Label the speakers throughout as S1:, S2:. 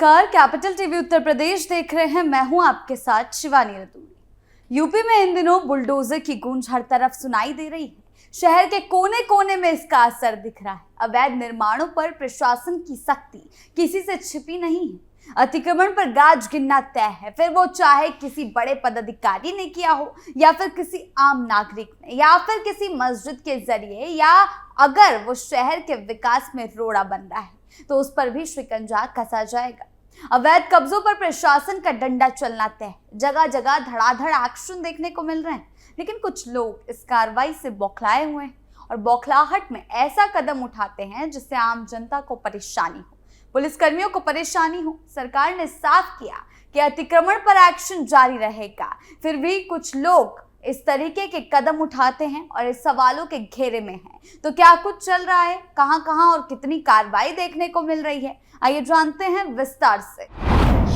S1: नमस्कार, capital TV Uttar Pradesh देख रहे हैं। मैं हूं आपके साथ शिवानी रतूड़ी। यूपी में इन दिनों बुलडोजर की गूंज हर तरफ सुनाई दे रही है। शहर के कोने कोने में इसका असर दिख रहा है। अवैध निर्माणों पर प्रशासन की सख्ती किसी से छिपी नहीं है। अतिक्रमण पर गाज गिनना तय है, फिर वो चाहे किसी बड़े पदाधिकारी ने किया हो या फिर किसी आम नागरिक ने या फिर किसी मस्जिद के जरिए, या अगर वो शहर के विकास में रोड़ा बन रहा है तो उस पर भी शिकंजा कसा जाएगा। अवैध कब्जों पर प्रशासन का डंडा चलना तय है। जगह जगह धड़ाधड़ एक्शन देखने को मिल रहे हैं, लेकिन कुछ लोग इस कार्रवाई से बौखलाए हुए हैं और बौखलाहट में ऐसा कदम उठाते हैं जिससे आम जनता को परेशानी हो, पुलिस कर्मियों को परेशानी हो। सरकार ने साफ किया कि अतिक्रमण पर एक्शन जारी रहेगा, फिर भी कुछ लोग इस तरीके के कदम उठाते हैं और इस सवालों के घेरे में हैं। तो क्या कुछ चल रहा है, कहां-कहां और कितनी कार्रवाई देखने को मिल रही है, आइए जानते हैं विस्तार से।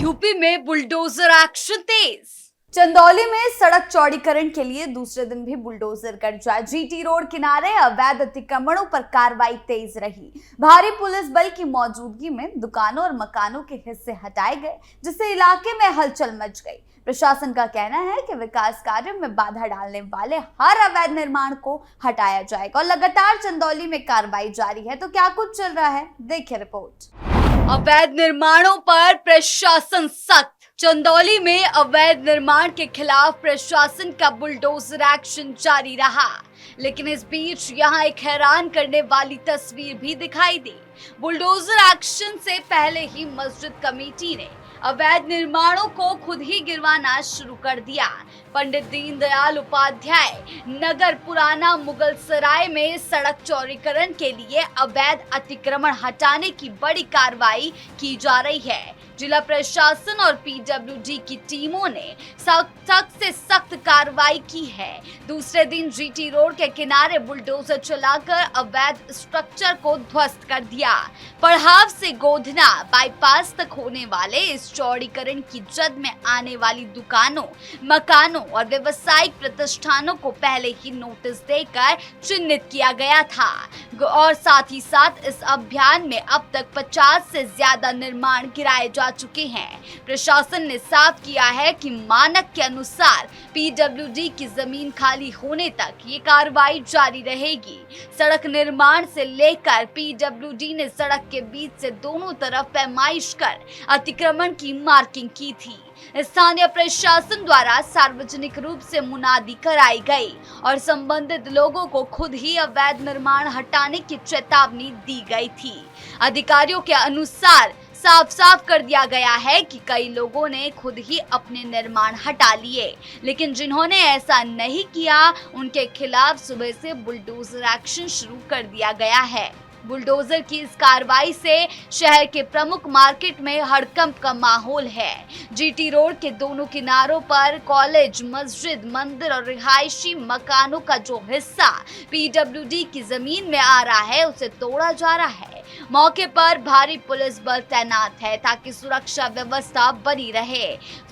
S2: यूपी में बुलडोजर एक्शन तेज।
S1: चंदौली में सड़क चौड़ीकरण के लिए दूसरे दिन भी बुलडोजर गरजा। जीटी रोड किनारे अवैध अतिक्रमणों पर कार्रवाई तेज रही। भारी पुलिस बल की मौजूदगी में दुकानों और मकानों के हिस्से हटाए गए, जिससे इलाके में हलचल मच गई। प्रशासन का कहना है कि विकास कार्यों में बाधा डालने वाले हर अवैध निर्माण को हटाया जाएगा और लगातार चंदौली में कार्रवाई जारी है। तो क्या कुछ चल रहा है, देखिए रिपोर्ट।
S2: अवैध निर्माणों पर प्रशासन सख्त। चंदौली में अवैध निर्माण के खिलाफ प्रशासन का बुलडोजर एक्शन जारी रहा, लेकिन इस बीच यहां एक हैरान करने वाली तस्वीर भी दिखाई दी। बुलडोजर एक्शन से पहले ही मस्जिद कमेटी ने अवैध निर्माणों को खुद ही गिरवाना शुरू कर दिया। पंडित दीनदयाल उपाध्याय नगर पुराना मुगल सराय में सड़क चौड़ीकरण के लिए अवैध अतिक्रमण हटाने की बड़ी कार्रवाई की जा रही है। जिला प्रशासन और पीडब्ल्यूडी की टीमों ने सख्त से सख्त कार्रवाई की है। दूसरे दिन जीटी रोड के किनारे बुलडोजर चलाकर अवैध स्ट्रक्चर को ध्वस्त कर दिया। पड़हाव से गोधना बाईपास तक होने वाले इस चौड़ीकरण की जद में आने वाली दुकानों, मकानों और व्यवसायिक प्रतिष्ठानों को पहले ही नोटिस देकर चिन्हित किया गया था और साथ ही साथ इस अभियान में अब तक 50 से ज्यादा निर्माण गिराए जा चुके हैं। प्रशासन ने साफ किया है कि मानक के अनुसार पीडब्ल्यूडी की जमीन खाली होने तक ये कार्रवाई जारी रहेगी। सड़क निर्माण से लेकर पीडब्ल्यूडी ने सड़क के बीच से दोनों तरफ पैमाइश कर अतिक्रमण की मार्किंग की थी। स्थानीय प्रशासन द्वारा सार्वजनिक रूप से मुनादी कराई गई और संबंधित लोगों को खुद ही अवैध निर्माण हटाने की चेतावनी दी गई थी। अधिकारियों के अनुसार साफ साफ कर दिया गया है कि कई लोगों ने खुद ही अपने निर्माण हटा लिए, लेकिन जिन्होंने ऐसा नहीं किया उनके खिलाफ सुबह से बुलडोजर एक्शन शुरू कर दिया गया है। बुलडोजर की इस कार्रवाई से शहर के प्रमुख मार्केट में हड़कंप का माहौल है। जीटी रोड के दोनों किनारों पर कॉलेज, मस्जिद, मंदिर और रिहायशी मकानों का जो हिस्सा पीडब्ल्यूडी की जमीन में आ रहा है उसे तोड़ा जा रहा है। मौके पर भारी पुलिस बल तैनात है ताकि सुरक्षा व्यवस्था बनी रहे।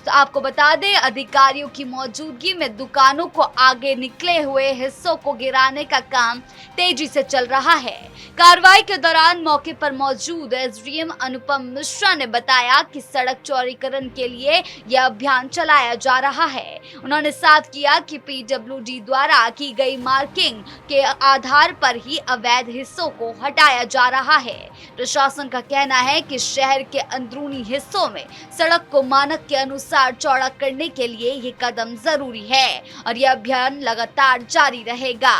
S2: तो आपको बता दें, अधिकारियों की मौजूदगी में दुकानों को आगे निकले हुए हिस्सों को गिराने का काम तेजी से चल रहा है। कार्रवाई के दौरान मौके पर मौजूद एसडीएम अनुपम मिश्रा ने बताया कि सड़क चौड़ीकरण के लिए यह अभियान चलाया जा रहा है। उन्होंने साफ किया कि पीडब्ल्यूडी द्वारा की गई मार्किंग के आधार पर ही अवैध हिस्सों को हटाया जा रहा है। प्रशासन का कहना है कि शहर के अंदरूनी हिस्सों में सड़क को मानक के अनुसार चौड़ा करने के लिए ये कदम जरूरी है और यह अभियान लगातार जारी रहेगा।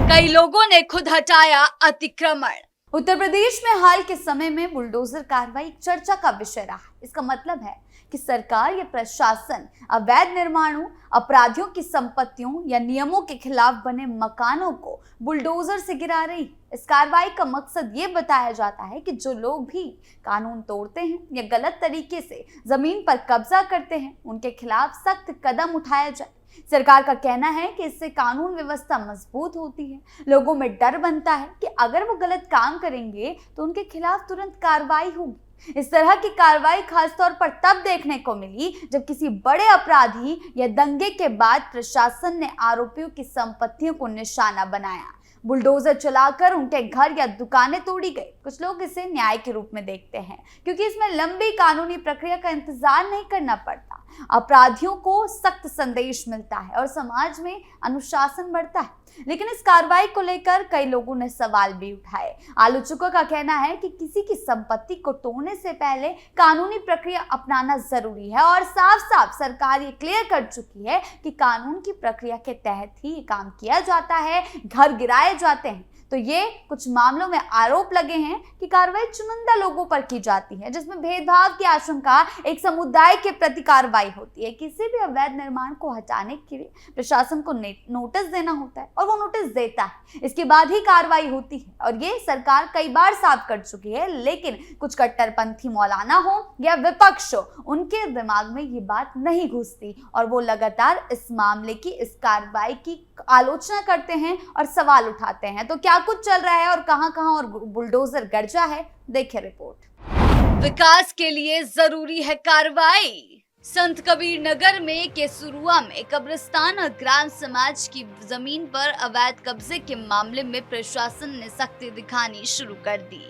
S2: कई लोगों ने खुद हटाया अतिक्रमण।
S1: उत्तर प्रदेश में हाल के समय में बुलडोजर कार्रवाई चर्चा का विषय रहा। इसका मतलब है कि सरकार या प्रशासन अवैध निर्माणों, अपराधियों की संपत्तियों या नियमों के खिलाफ बने मकानों को बुलडोजर से गिरा रही। इस कार्रवाई का मकसद ये बताया जाता है कि जो लोग भी कानून तोड़ते हैं या गलत तरीके से जमीन पर कब्जा करते हैं उनके खिलाफ सख्त कदम उठाया जाए। सरकार का कहना है कि इससे कानून व्यवस्था मजबूत होती है, लोगों में डर बनता है कि अगर वो गलत काम करेंगे तो उनके खिलाफ तुरंत कार्रवाई होगी। इस तरह की कार्रवाई खासतौर पर तब देखने को मिली जब किसी बड़े अपराधी या दंगे के बाद प्रशासन ने आरोपियों की संपत्तियों को निशाना बनाया, बुलडोजर चलाकर उनके घर या दुकानें तोड़ी गई। कुछ लोग इसे न्याय के रूप में देखते हैं क्योंकि इसमें लंबी कानूनी प्रक्रिया का इंतजार नहीं करना पड़ता, अपराधियों को सख्त संदेश मिलता है और समाज में अनुशासन बढ़ता है। लेकिन इस कार्रवाई को लेकर कई लोगों ने सवाल भी उठाए। आलोचकों का कहना है कि किसी की संपत्ति को तोड़ने से पहले कानूनी प्रक्रिया अपनाना जरूरी है और साफ साफ सरकार ये क्लियर कर चुकी है कि कानून की प्रक्रिया के तहत ही ये काम किया जाता है, घर गिराए जाते हैं। तो ये कुछ मामलों में आरोप लगे हैं कि कार्रवाई चुनिंदा लोगों पर की जाती है, जिसमें भेदभाव की आशंका एक समुदाय के प्रति कार्रवाई होती है। किसी भी अवैध निर्माण को हटाने के लिए प्रशासन को नोटिस देना होता है और वो नोटिस देता है, इसके बाद ही कार्रवाई होती है और ये सरकार कई बार साफ कर चुकी है। लेकिन कुछ कट्टरपंथी मौलाना हो या विपक्ष हो, उनके दिमाग में ये बात नहीं घुसती और वो लगातार इस मामले की, इस कार्रवाई की आलोचना करते हैं और सवाल उठाते हैं। तो क्या कुछ चल रहा है और कहां-कहां और बुलडोजर गरजा है, देखिए रिपोर्ट।
S2: विकास के लिए जरूरी है कार्रवाई। संत कबीर नगर में केसुरुआ में कब्रिस्तान और ग्राम समाज की जमीन पर अवैध कब्जे के मामले में प्रशासन ने सख्ती दिखानी शुरू कर दी।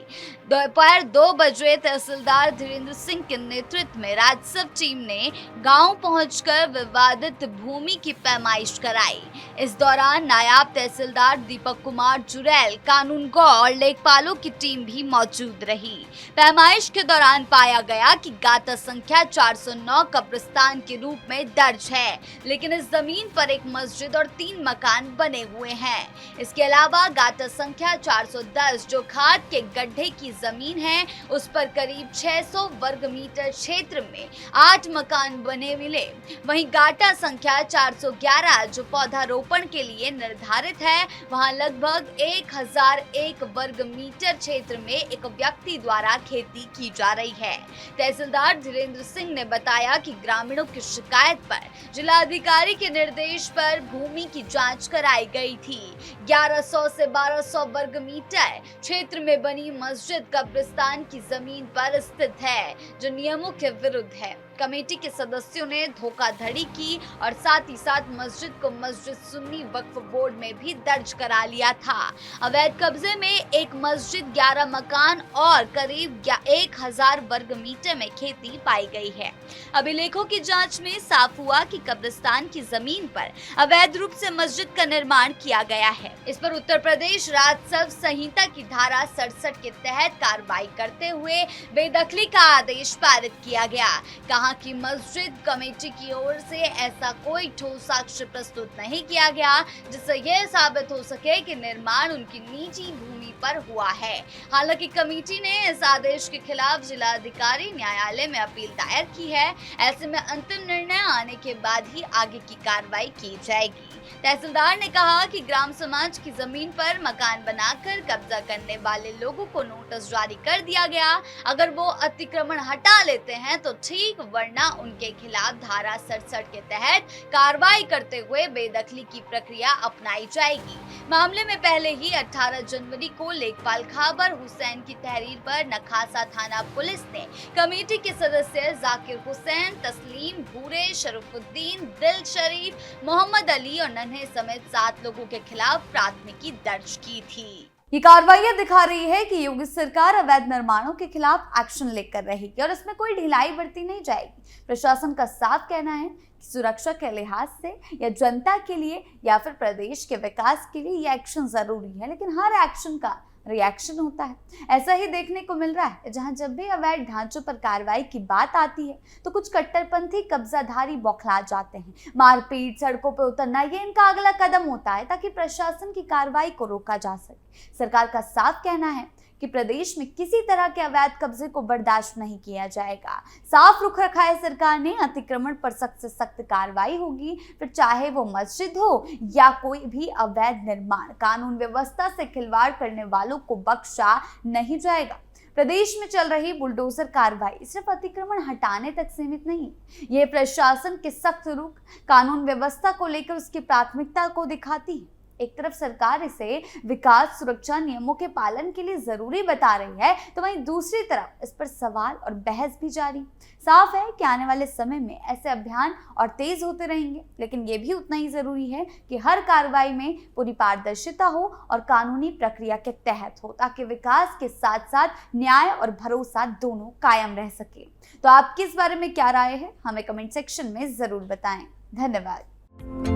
S2: दोपहर 2 बजे तहसीलदार धीरेन्द्र सिंह के नेतृत्व में राजस्व टीम ने गांव पहुंचकर विवादित भूमि की पैमाइश कराई। इस दौरान नायब तहसीलदार दीपक कुमार जुरैल, कानून गो और लेखपालों की टीम भी मौजूद रही। पैमाइश के दौरान पाया गया कि गाता संख्या 409 कब्रिस्तान के रूप में दर्ज है, लेकिन इस जमीन पर एक मस्जिद और 3 मकान बने हुए हैं। इसके अलावा गाता संख्या 410 जो खाद के गड्ढे की जमीन है, उस पर करीब 600 वर्ग मीटर क्षेत्र में 8 मकान बने मिले। वहीं गाटा संख्या 411 जो पौधारोपण के लिए निर्धारित है, वहां लगभग 1001 वर्ग मीटर क्षेत्र में एक व्यक्ति द्वारा खेती की जा रही है। तहसीलदार धीरेन्द्र सिंह ने बताया कि ग्रामीणों की शिकायत पर जिलाधिकारी के निर्देश पर भूमि की जांच कराई गई थी। 1100 से 1200 वर्ग मीटर क्षेत्र में बनी मस्जिद कब्रिस्तान की जमीन पर स्थित है, जो नियमों के विरुद्ध है। कमेटी के सदस्यों ने धोखाधड़ी की और साथ ही साथ मस्जिद को मस्जिद सुन्नी वक्फ बोर्ड में भी दर्ज करा लिया था। अवैध कब्जे में एक मस्जिद, 11 मकान और करीब 1000 वर्ग मीटर में खेती पाई गई है। अभिलेखों की जांच में साफ हुआ कि कब्रिस्तान की जमीन पर अवैध रूप से मस्जिद का निर्माण किया गया है। इस पर उत्तर प्रदेश राजस्व संहिता की धारा 67 के तहत कार्रवाई करते हुए बेदखली का आदेश पारित किया गया। कहा कि मस्जिद कमेटी की ओर से ऐसा कोई ठोस साक्ष्य प्रस्तुत नहीं किया गया जिससे यह साबित हो सके कि निर्माण उनकी निजी भूमि पर हुआ है। हालांकि कमेटी ने इस आदेश के खिलाफ जिलाधिकारी न्यायालय में अपील दायर की है। ऐसे में अंतिम निर्णय आने के बाद ही आगे की कार्रवाई की जाएगी। तहसीलदार ने कहा कि ग्राम समाज की जमीन पर मकान बनाकर कब्जा करने वाले लोगों को नोटिस जारी कर दिया गया। अगर वो अतिक्रमण हटा लेते हैं तो ठीक, वरना उनके खिलाफ धारा 67 के तहत कार्रवाई करते हुए बेदखली की प्रक्रिया अपनाई जाएगी। मामले में पहले ही 18 जनवरी को लेखपाल खाबर हुसैन की तहरीर पर नखासा थाना पुलिस ने कमेटी के सदस्य जाकिर हुसैन, तस्लीम, भूरे, शरीफुद्दीन, दिल शरीफ, मोहम्मद अली और नन्हे समेत 7 लोगों के खिलाफ प्राथमिकी दर्ज की थी।
S1: ये कार्रवाइयां दिखा रही है कि योगी सरकार अवैध निर्माणों के खिलाफ एक्शन लेकर रहेगी और इसमें कोई ढिलाई बरती नहीं जाएगी। प्रशासन का साफ कहना है कि सुरक्षा के लिहाज से या जनता के लिए या फिर प्रदेश के विकास के लिए ये एक्शन जरूरी है, लेकिन हर एक्शन का रिएक्शन होता है। ऐसा ही देखने को मिल रहा है, जहां जब भी अवैध ढांचों पर कार्रवाई की बात आती है तो कुछ कट्टरपंथी कब्जाधारी बौखला जाते हैं। मारपीट, सड़कों पर उतरना, ये इनका अगला कदम होता है ताकि प्रशासन की कार्रवाई को रोका जा सके। सरकार का साफ कहना है कि प्रदेश में किसी तरह के अवैध कब्जे को बर्दाश्त नहीं किया जाएगा। साफ रुख रखा है सरकार ने, अतिक्रमण पर सख्त से सख्त कार्रवाई होगी, फिर चाहे वो मस्जिद हो या कोई भी अवैध निर्माण। कानून व्यवस्था से खिलवाड़ करने वालों को बख्शा नहीं जाएगा। प्रदेश में चल रही बुलडोजर कार्रवाई सिर्फ अतिक्रमण हटाने तक सीमित नहीं, ये प्रशासन के सख्त रुख, कानून व्यवस्था को लेकर उसकी प्राथमिकता को दिखाती है। एक तरफ सरकार इसे विकास सुरक्षा नियमों के पालन के लिए जरूरी बता रही है, तो वहीं दूसरी तरफ इस पर सवाल और बहस भी जारी। साफ है कि आने वाले समय में ऐसे अभियान और तेज होते रहेंगे, लेकिन ये भी उतना ही जरूरी है कि हर कार्रवाई में पूरी पारदर्शिता हो और कानूनी प्रक्रिया के तहत हो, ताकि विकास के साथ साथ न्याय और भरोसा दोनों कायम रह सके। तो आपकी इस बारे में क्या राय है, हमें कमेंट सेक्शन में जरूर बताएं। धन्यवाद।